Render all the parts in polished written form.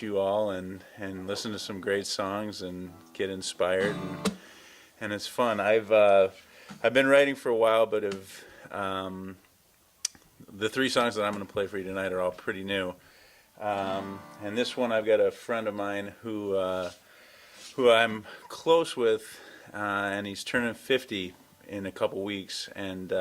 you all and listen to some great songs and get inspired and it's fun. I've been writing for a while, but the three songs that I'm going to play for you tonight are all pretty new. And this one I've got a friend of mine who I'm close with, and he's turning 50 in a couple weeks, and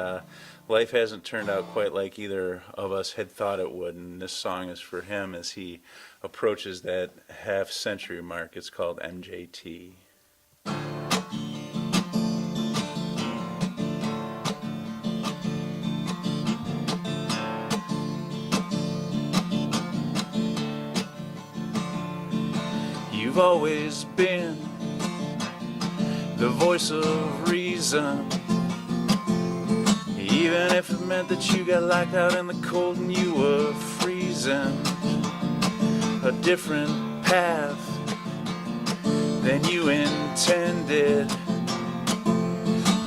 life hasn't turned out quite like either of us had thought it would, and this song is for him as he approaches that half-century mark. It's called MJT. You've always been the voice of reason, even if it meant that you got locked out in the cold and you were freezing. A different path than you intended,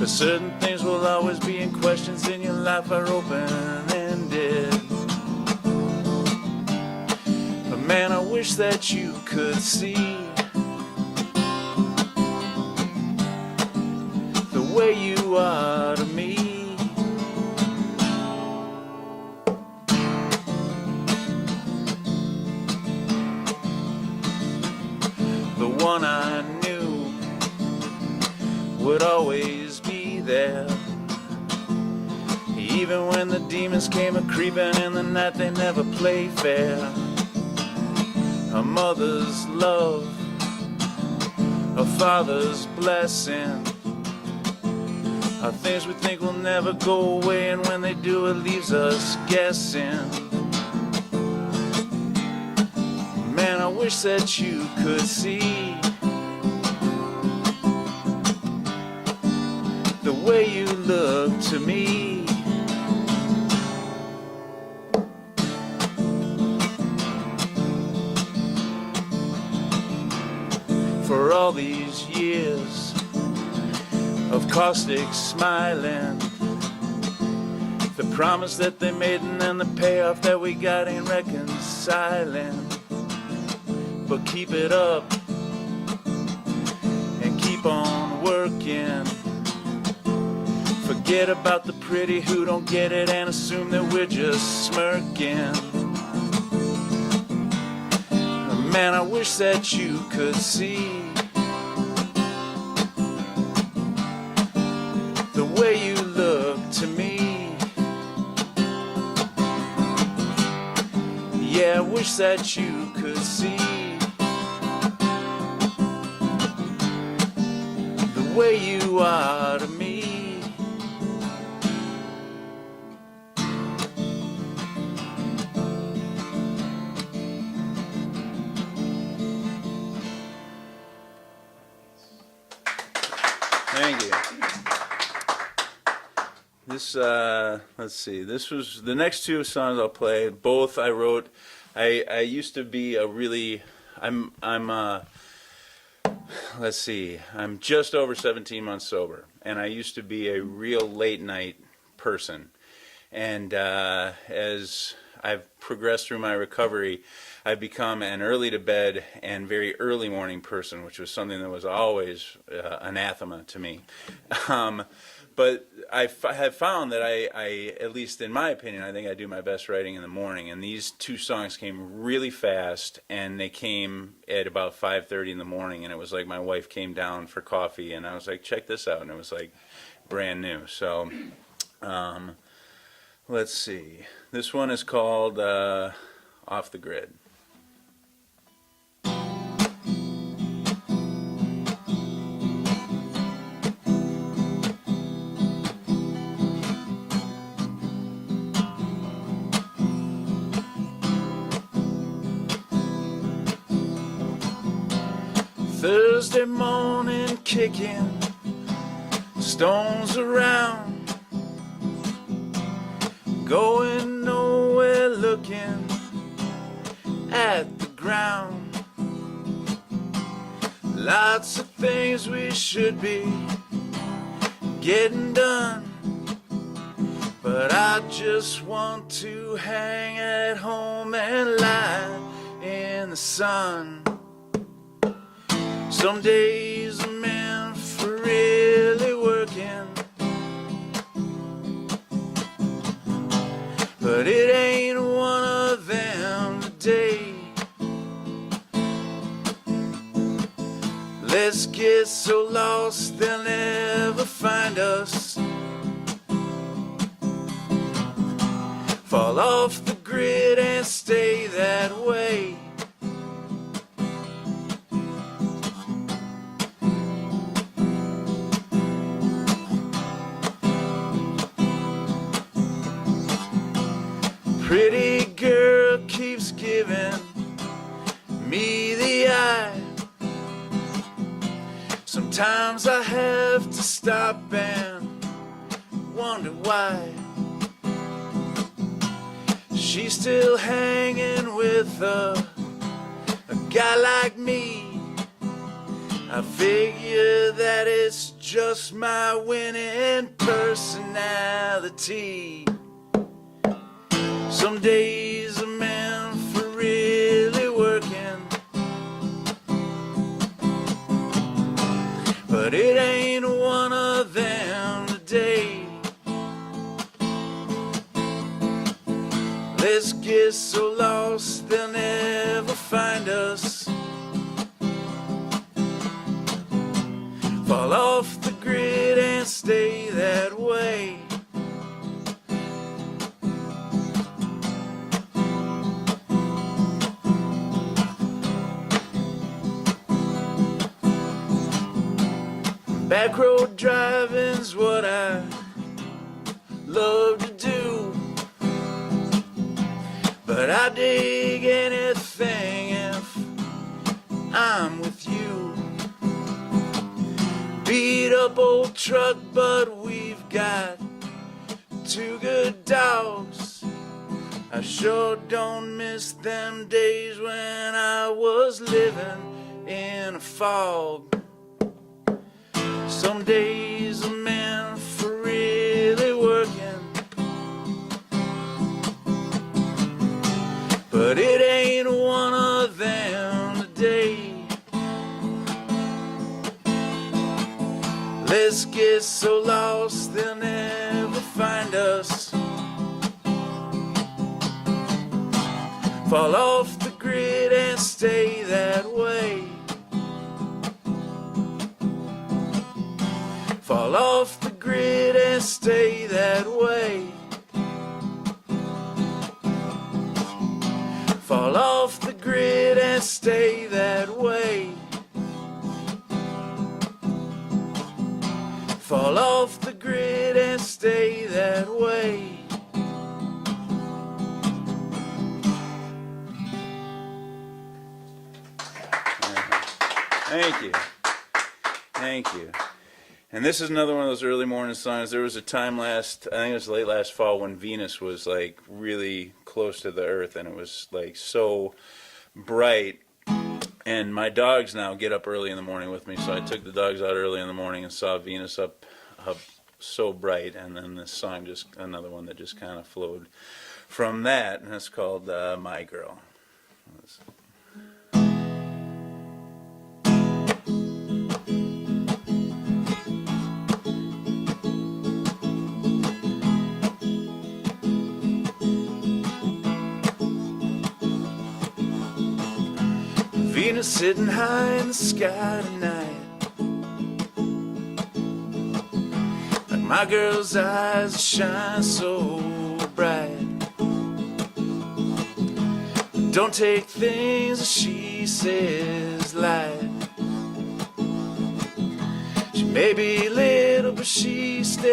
but certain things will always be in questions in your life are open-ended. But man, I wish that you could see the way you are to me. The one I knew would always be there, even when the demons came a-creeping in the night. They never play fair. A mother's love, a father's blessing are things we think will never go away, and when they do it leaves us guessing. Man, I wish that you could see the way you look to me. For all these years of caustic smiling, the promise that they made and then the payoff that we got ain't reconciling. But keep it up and keep on working. Forget about the pretty who don't get it and assume that we're just smirking. Man, I wish that you could see the way you look to me. Yeah, I wish that you could see the way you are to me. Thank you. This, let's see, this was, the next two songs I'll play, both I wrote. I used to be a really, let's see, I'm just over 17 months sober, and I used to be a real late night person. And as I've progressed through my recovery, I've become an early to bed and very early morning person, which was something that was always anathema to me. But I have found that I, at least in my opinion, I think I do my best writing in the morning. And these two songs came really fast, and they came at about 5:30 in the morning. And it was like my wife came down for coffee, and I was like, check this out. And it was like brand new. So let's see. This one is called Off the Grid. Thursday morning kicking stones around, going nowhere, looking at the ground. Lots of things we should be getting done, but I just want to hang at home and lie in the sun. Some days are meant for really working, but it ain't one of them today. Let's get so lost they'll never find us. Fall off the grid and stay that way. Pretty girl keeps giving me the eye. Sometimes I have to stop and wonder why she's still hanging with a guy like me. I figure that it's just my winning personality. Some days are meant for really working, but it ain't one of them today. Let's get so lost they'll never find us. Fall off the grid and stay that way. Back road driving's what I love to do, but I dig anything if I'm with you. Beat up old truck, but we've got two good dogs. I sure don't miss them days when I was living in a fog. Some days are meant for really working, but it ain't one of them today. Let's get so lost they'll never find us. Fall off the grid and stay that way. Fall off the grid and stay that way. Fall off the grid and stay that way. Fall off the grid and stay that way. Thank you. Thank you. And this is another one of those early morning songs. There was a time I think it was late last fall, when Venus was like really close to the earth and it was like so bright. And my dogs now get up early in the morning with me, so I took the dogs out early in the morning and saw Venus up so bright. And then this song, just another one that just kind of flowed from that, and it's called My Girl. Venus sitting high in the sky tonight, like my girl's eyes shine so bright. Don't take things that she says light. She may be little, but she's still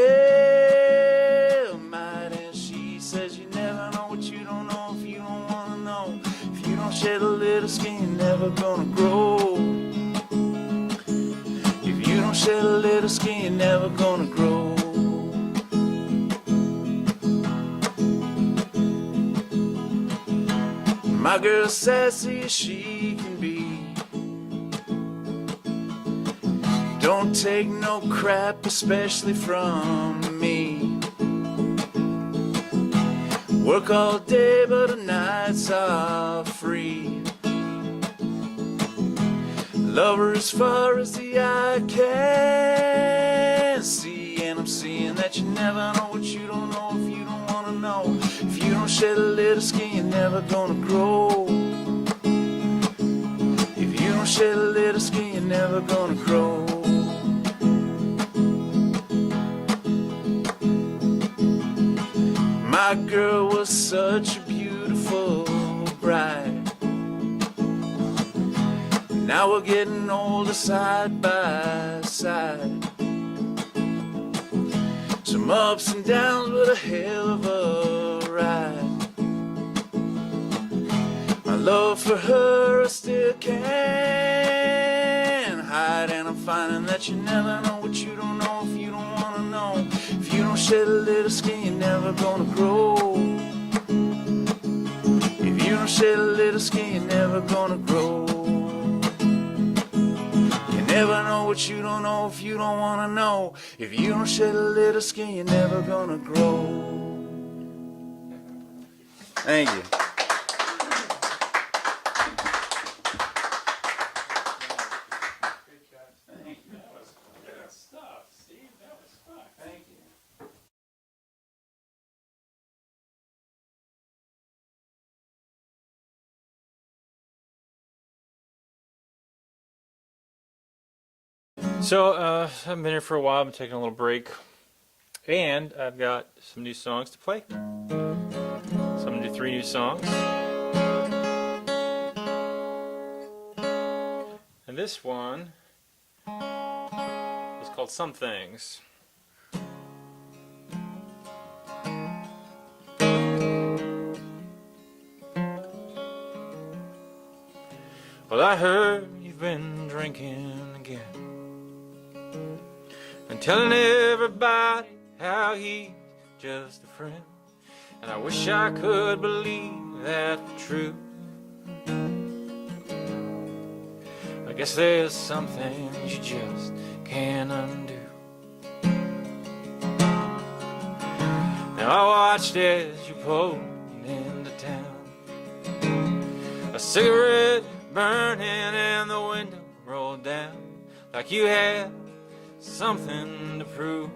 mighty. And she says you never know what you don't know if you don't want to know. If you don't shed a little skin, you're never gonna grow. If you don't shed a little skin, you're never gonna grow. My girl's sassy as she can be. Don't take no crap, especially from me. Work all day, but her nights are free. Lover as far as the eye can see, and I'm seeing that you never know what you don't know if you don't wanna know. If you don't shed a little skin, you're never gonna grow. If you don't shed a little skin, you're never gonna grow. My girl was such a beautiful bride. Now we're getting older side by side. Some ups and downs, but a hell of a ride. My love for her I still can't hide, and I'm finding that you never know what you don't know if you don't wanna know. If you don't shed a little skin, you're never gonna grow. If you don't shed a little skin, you're never gonna grow. Never know what you don't know if you don't wanna know. If you don't shed a little skin, you're never gonna grow. Thank you. That was good stuff, Steve. That was fun. Thank you. So, I've been here for a while. I've been taking a little break. And I've got some new songs to play. So I'm going to do 3 new songs. And this one is called Some Things. Well, I heard you've been drinking again and telling everybody how he's just a friend. And I wish I could believe that were true. I guess there's some things you just can't undo. Now I watched as you pulled into town, a cigarette burning and the window rolled down, like you had something to prove.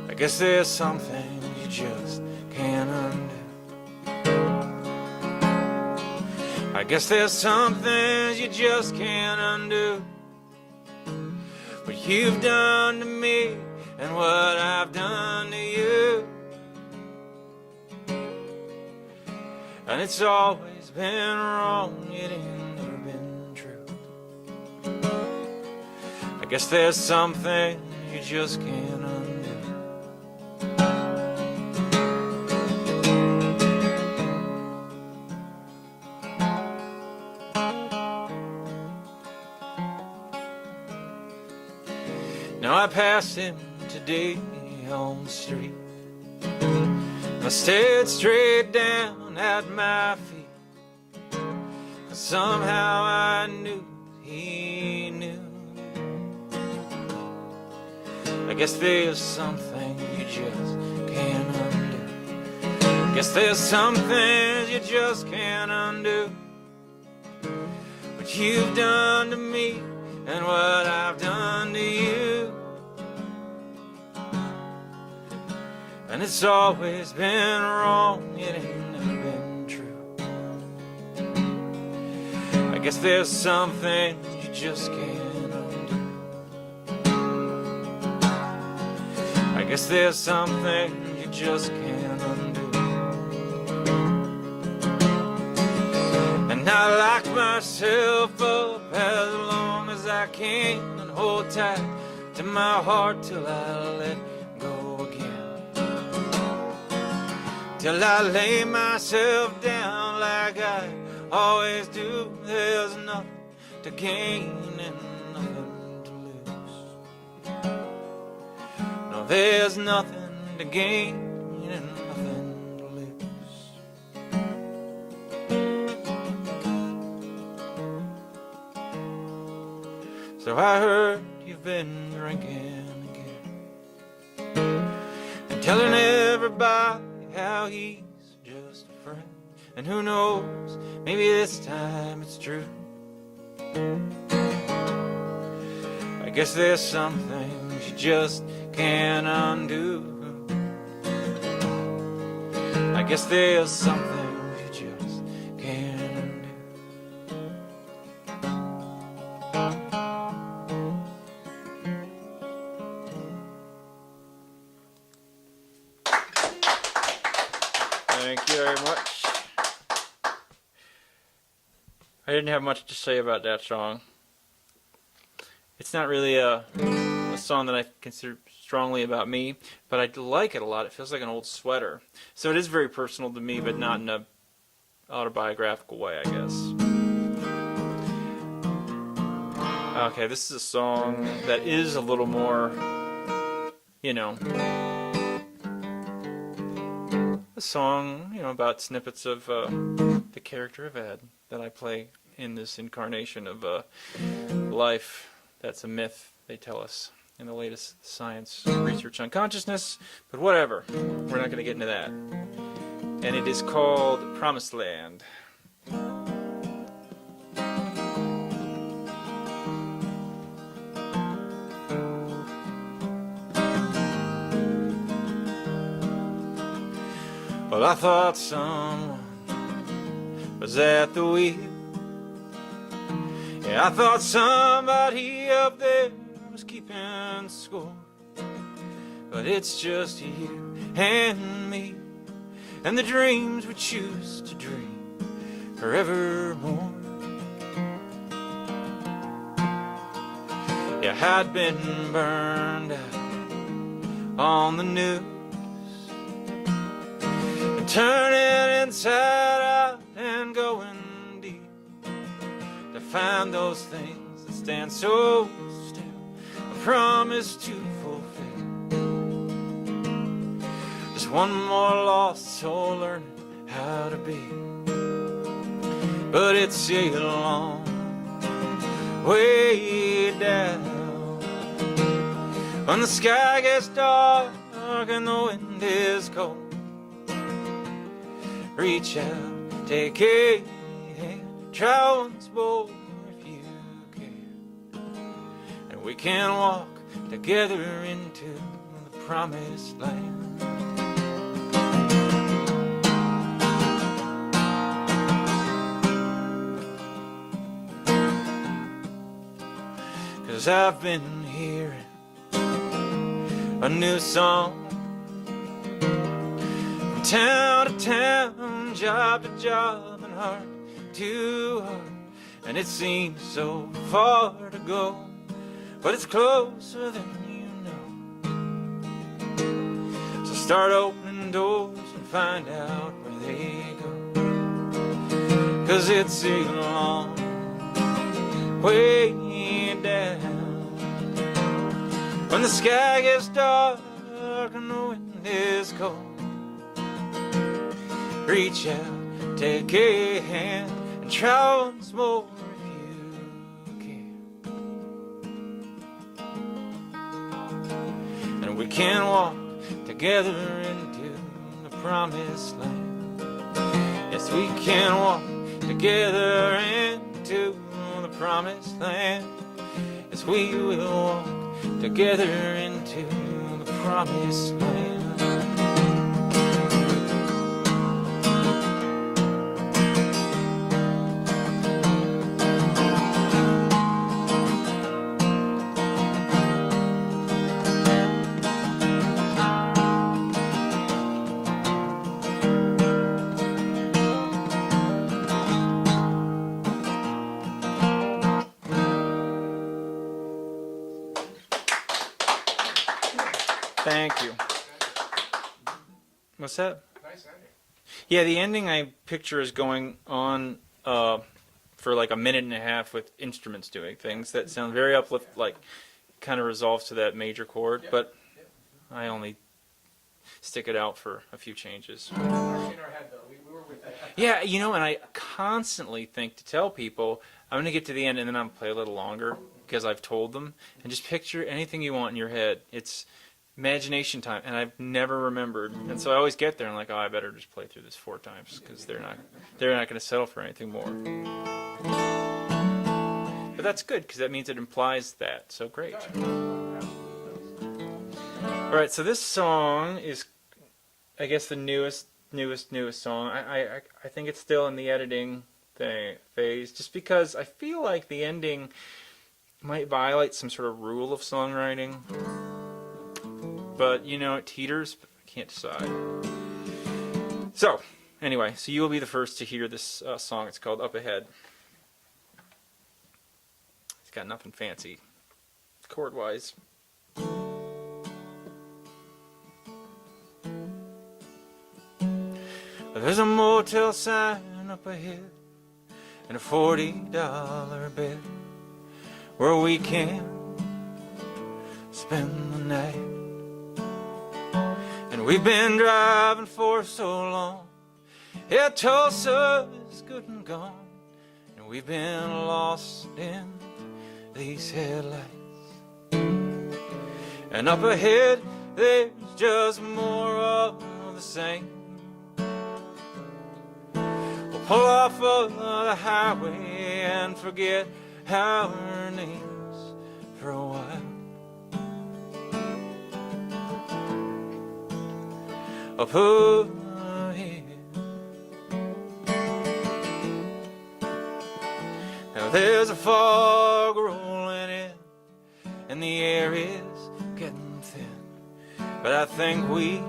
I guess there's some things you just can't undo. I guess there's some things you just can't undo. What you've done to me and what I've done to you. And it's always been wrong, it ain't never been true. I guess there's some things you just can't undo. Now I passed him today on the street. I stared straight down at my feet. Somehow I knew he knew. I guess there's something you just can't undo. I guess there's some things you just can't undo. What you've done to me and what I've done to you. And it's always been wrong, it ain't never been true. I guess there's some things you just can't undo. I guess there's some things you just can't undo. And I lock myself up as long as I can and hold tight to my heart till I let go again. Till I lay myself down like I always do. There's nothing to gain and nothing to lose. No, there's nothing to gain and nothing to lose. So I heard you've been drinking again and telling everybody how he's just a friend. And who knows, maybe this time it's true. I guess there's some things you just can't undo. I guess there's some things you just can't undo. Thank you very much. I didn't have much to say about that song. It's not really a song that I consider strongly about me, but I like it a lot. It feels like an old sweater. So it is very personal to me, but not in a autobiographical way, I guess. Okay, this is a song that is a little more, you know, a song, you know, about snippets of the character of Ed that I play in this incarnation of life. That's a myth, they tell us, in the latest science research on consciousness, but whatever, we're not going to get into that. And it is called Promised Land. Well, I thought someone was at the wheel. Yeah, I thought somebody up there was keeping score. But it's just you and me, and the dreams we choose to dream forevermore. Yeah, I'd been burned out on the news, and turning inside out and going deep to find those things that stand so still, a promise to fulfill. Just one more lost soul learning how to be. But it's a long way down when the sky gets dark and the wind is cold. Reach out, take a hand, try once more if you can, and we can walk together into the promised land. 'Cause I've been hearing a new song from town to town, job to job, and heart to heart. And it seems so far to go, but it's closer than you know. So start opening doors and find out where they go. 'Cause it's a long way down when the sky gets dark and the wind is cold. Reach out, take a hand, and try once more if you can. And we can walk together into the promised land. Yes, we can walk together into the promised land. Yes, we will walk together into the promised land. Thank you. What's that? Nice ending. Yeah, the ending I picture is going on for like a minute and a half with instruments doing things that sound very uplift, like kind of resolves to that major chord, but I only stick it out for a few changes. In our head, though, we were with that. Yeah, you know, and I constantly think to tell people, I'm going to get to the end and then I'm going to play a little longer because I've told them, and just picture anything you want in your head. imagination time, and I've never remembered. And so I always get there and I'm like, oh, I better just play through this 4 times because they're not going to settle for anything more. But that's good because that means it implies that. So great. All right, so this song is, I guess, the newest song. I think it's still in the editing phase, just because I feel like the ending might violate some sort of rule of songwriting. But, you know, it teeters, but I can't decide. So, anyway, so you will be the first to hear this song. It's called Up Ahead. It's got nothing fancy, chord-wise. There's a motel sign up ahead and a $40 bed where we can spend the night. And we've been driving for so long. Yeah, Tulsa is good and gone, and we've been lost in these headlights. And up ahead there's just more of the same. We'll pull off of the highway and forget our names for a while. Up ahead. Now there's a fog rolling in, and the air is getting thin, but I think we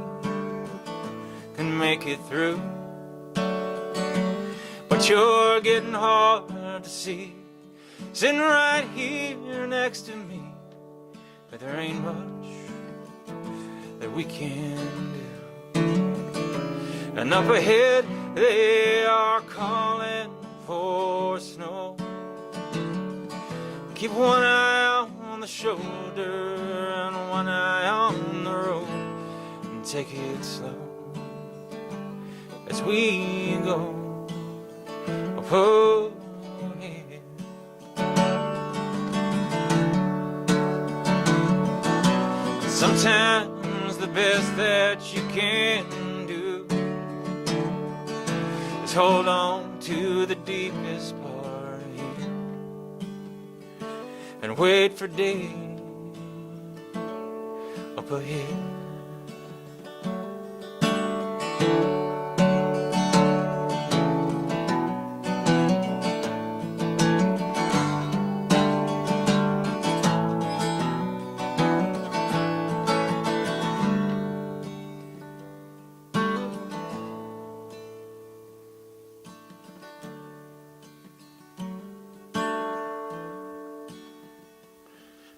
can make it through. But you're getting hard to see, sitting right here next to me, but there ain't much that we can do. And up ahead they are calling for snow. Keep one eye on the shoulder and one eye on the road, and take it slow as we go up ahead. Sometimes the best that you can do is hold on to the deepest part here and wait for day up ahead.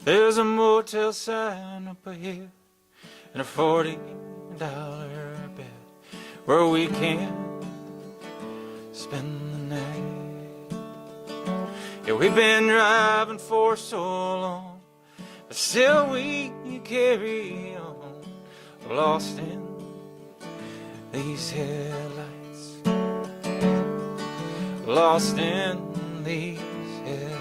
There's a motel sign up ahead and a $40 bed where we can spend the night. Yeah, we've been driving for so long, but still we carry on, lost in these headlights, lost in these headlights.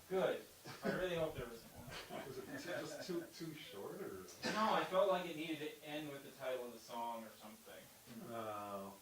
Good. I really hope there isn't one. Was it just too short, or? No, I felt like it needed to end with the title of the song or something. Oh.